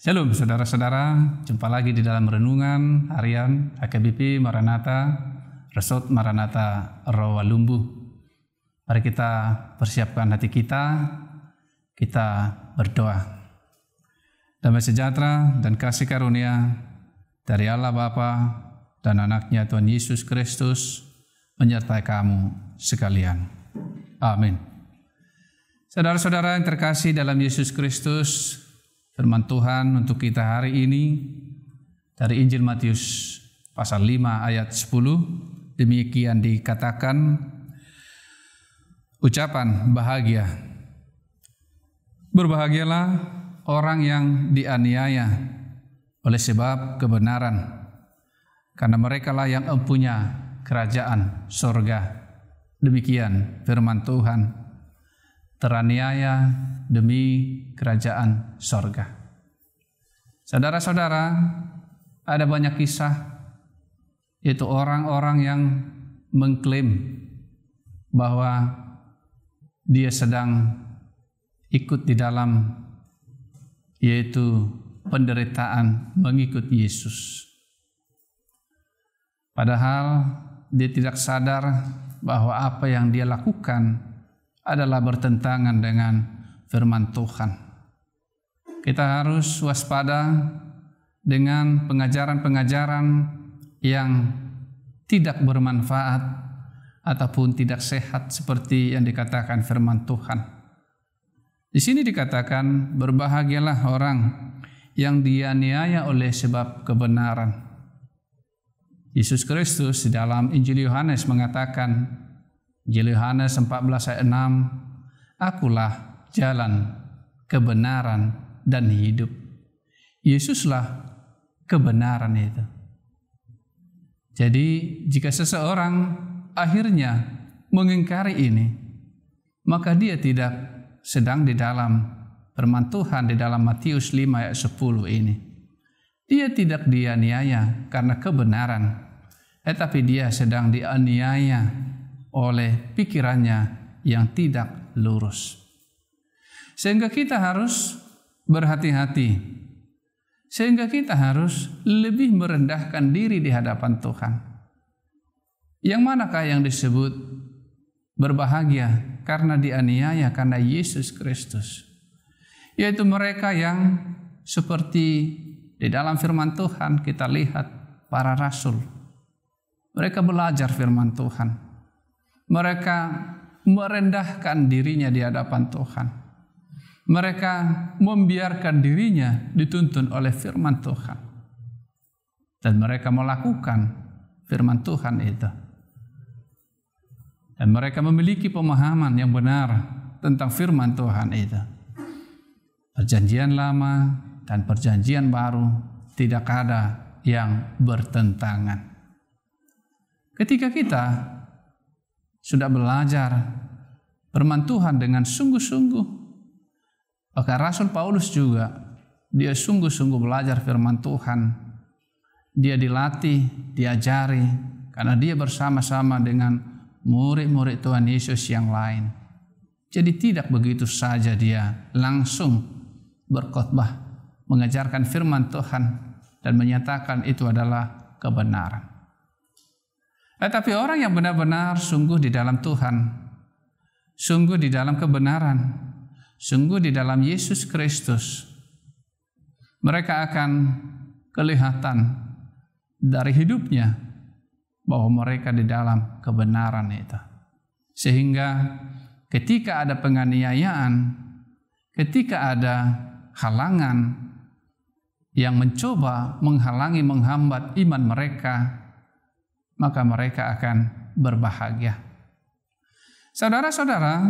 Shalom saudara-saudara, jumpa lagi di dalam renungan harian HKBP Maranatha, Resort Maranatha Rawalumbu. Mari kita persiapkan hati kita berdoa. Damai sejahtera dan kasih karunia dari Allah Bapa dan anaknya Tuhan Yesus Kristus menyertai kamu sekalian. Amin. Saudara-saudara yang terkasih dalam Yesus Kristus, firman Tuhan untuk kita hari ini dari Injil Matius pasal 5 ayat 10, demikian dikatakan, ucapan bahagia. Berbahagialah orang yang dianiaya oleh sebab kebenaran, karena merekalah yang mempunyai kerajaan surga. Demikian firman Tuhan. Teraniaya demi kerajaan sorga. Saudara-saudara, ada banyak kisah, yaitu orang-orang yang mengklaim bahwa dia sedang ikut di dalam, yaitu penderitaan mengikut Yesus. Padahal dia tidak sadar bahwa apa yang dia lakukan adalah bertentangan dengan firman Tuhan. Kita harus waspada dengan pengajaran-pengajaran yang tidak bermanfaat ataupun tidak sehat seperti yang dikatakan firman Tuhan. Di sini dikatakan, berbahagialah orang yang dianiaya oleh sebab kebenaran. Yesus Kristus di dalam Injil Yohanes mengatakan, Injil Yohanes 14 ayat 6, akulah jalan, kebenaran, dan hidup. Yesuslah kebenaran itu. Jadi jika seseorang akhirnya mengingkari ini, maka dia tidak sedang di dalam firman Tuhan di dalam Matius 5 ayat 10 ini. Dia tidak dianiaya karena kebenaran, tetapi dia sedang dianiaya oleh pikirannya yang tidak lurus. Sehingga kita harus berhati-hati. Sehingga kita harus lebih merendahkan diri di hadapan Tuhan. Yang manakah yang disebut berbahagia karena dianiaya karena Yesus Kristus? Yaitu mereka yang seperti di dalam firman Tuhan kita lihat para rasul. Mereka belajar firman Tuhan. Mereka merendahkan dirinya di hadapan Tuhan. Mereka membiarkan dirinya dituntun oleh firman Tuhan. Dan mereka melakukan firman Tuhan itu. Dan mereka memiliki pemahaman yang benar tentang firman Tuhan itu. Perjanjian lama dan perjanjian baru tidak ada yang bertentangan. Ketika kita sudah belajar firman Tuhan dengan sungguh-sungguh, maka Rasul Paulus juga dia sungguh-sungguh belajar firman Tuhan. Dia dilatih, diajari, karena dia bersama-sama dengan murid-murid Tuhan Yesus yang lain. Jadi tidak begitu saja dia langsung berkhotbah, mengajarkan firman Tuhan dan menyatakan itu adalah kebenaran. Tetapi orang yang benar-benar sungguh di dalam Tuhan, sungguh di dalam kebenaran, sungguh di dalam Yesus Kristus, mereka akan kelihatan dari hidupnya bahwa mereka di dalam kebenaran itu. Sehingga ketika ada penganiayaan, ketika ada halangan yang mencoba menghalangi, menghambat iman mereka, maka mereka akan berbahagia. Saudara-saudara,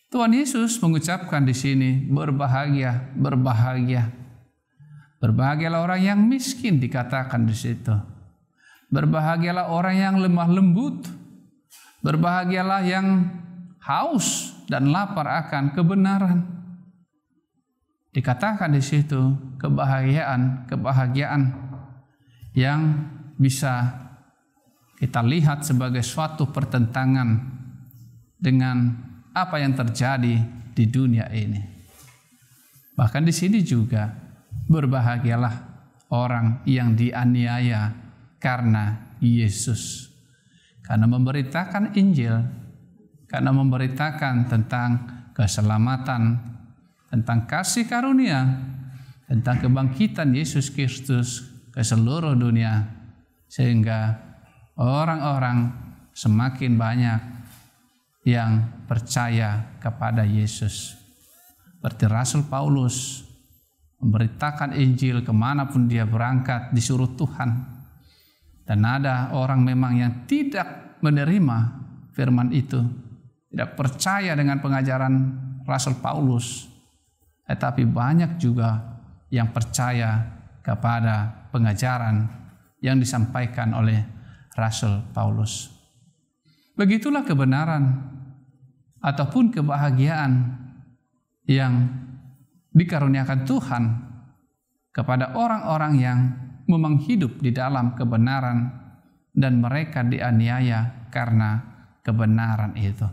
Tuhan Yesus mengucapkan di sini berbahagia, berbahagia. Berbahagialah orang yang miskin dikatakan di situ. Berbahagialah orang yang lemah lembut. Berbahagialah yang haus dan lapar akan kebenaran. Dikatakan di situ kebahagiaan yang bisa kita lihat sebagai suatu pertentangan dengan apa yang terjadi di dunia ini. Bahkan di sini juga Berbahagialah orang yang dianiaya karena Yesus. Karena memberitakan Injil, karena memberitakan tentang keselamatan, tentang kasih karunia, tentang kebangkitan Yesus Kristus ke seluruh dunia, sehingga orang-orang semakin banyak yang percaya kepada Yesus. Seperti Rasul Paulus memberitakan Injil kemanapun dia berangkat, disuruh Tuhan. Dan ada orang memang yang tidak menerima firman itu, tidak percaya dengan pengajaran Rasul Paulus, tetapi banyak juga yang percaya kepada pengajaran yang disampaikan oleh Rasul Paulus. Begitulah kebenaran ataupun kebahagiaan yang dikaruniakan Tuhan kepada orang-orang yang memang hidup di dalam kebenaran dan mereka dianiaya karena kebenaran itu.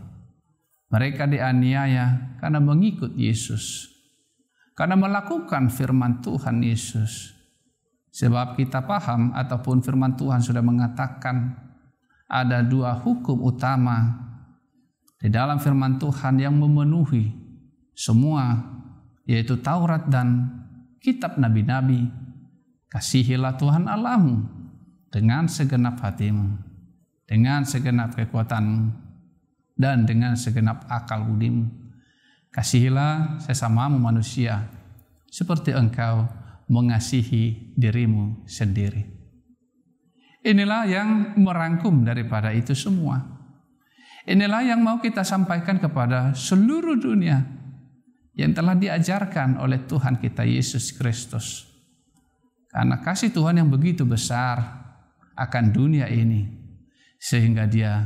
Mereka dianiaya karena mengikut Yesus, karena melakukan firman Tuhan Yesus. Sebab kita paham ataupun firman Tuhan sudah mengatakan ada dua hukum utama di dalam firman Tuhan yang memenuhi semua, yaitu Taurat dan kitab nabi-nabi. Kasihilah Tuhan Allahmu dengan segenap hatimu, dengan segenap kekuatanmu, dan dengan segenap akal budimu. Kasihilah sesamamu manusia seperti engkau mengasihi dirimu sendiri. Inilah yang merangkum daripada itu semua. Inilah yang mau kita sampaikan kepada seluruh dunia yang telah diajarkan oleh Tuhan kita Yesus Kristus. Karena kasih Tuhan yang begitu besar akan dunia ini, sehingga dia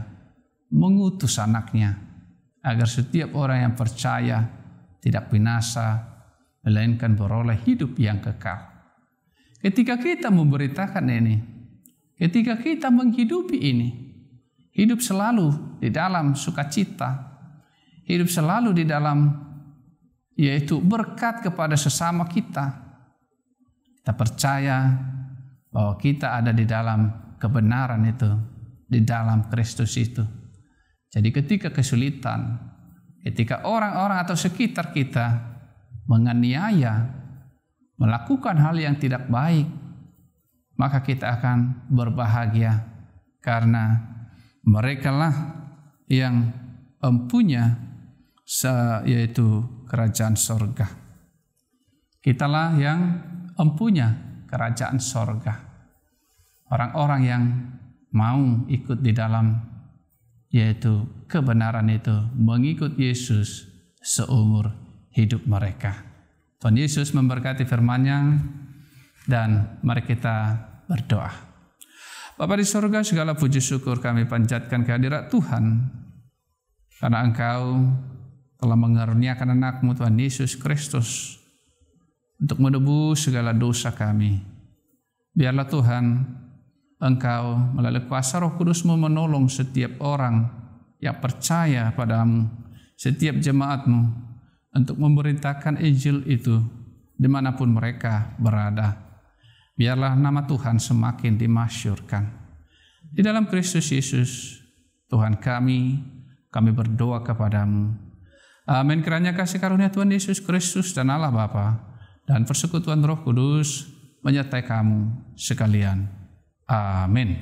mengutus anaknya agar setiap orang yang percaya tidak binasa, melainkan beroleh hidup yang kekal. Ketika kita memberitakan ini, ketika kita menghidupi ini, hidup selalu di dalam sukacita, hidup selalu di dalam yaitu berkat kepada sesama kita. Kita percaya bahwa kita ada di dalam kebenaran itu, di dalam Kristus itu. Jadi ketika kesulitan, ketika orang-orang atau sekitar kita menganiaya, melakukan hal yang tidak baik, maka kita akan berbahagia karena merekalah yang empunya yaitu kerajaan sorga. Kitalah yang empunya kerajaan sorga. Orang-orang yang mau ikut di dalam yaitu kebenaran itu, mengikut Yesus seumur hidup mereka. Tuhan Yesus memberkati firman-Nya, dan mari kita berdoa. Bapa di sorga, segala puji syukur kami panjatkan kehadirat Tuhan, karena Engkau telah mengaruniakan anak-Mu Tuhan Yesus Kristus untuk menebus segala dosa kami. Biarlah Tuhan, Engkau melalui kuasa Roh Kudus-Mu menolong setiap orang yang percaya padamu, setiap jemaat-Mu, untuk memberitakan Injil itu dimanapun mereka berada. Biarlah nama Tuhan semakin dimasyurkan. Di dalam Kristus Yesus, Tuhan kami berdoa kepadamu. Amin. Kiranya kasih karunia Tuhan Yesus Kristus dan Allah Bapa dan persekutuan Roh Kudus menyertai kamu sekalian. Amin.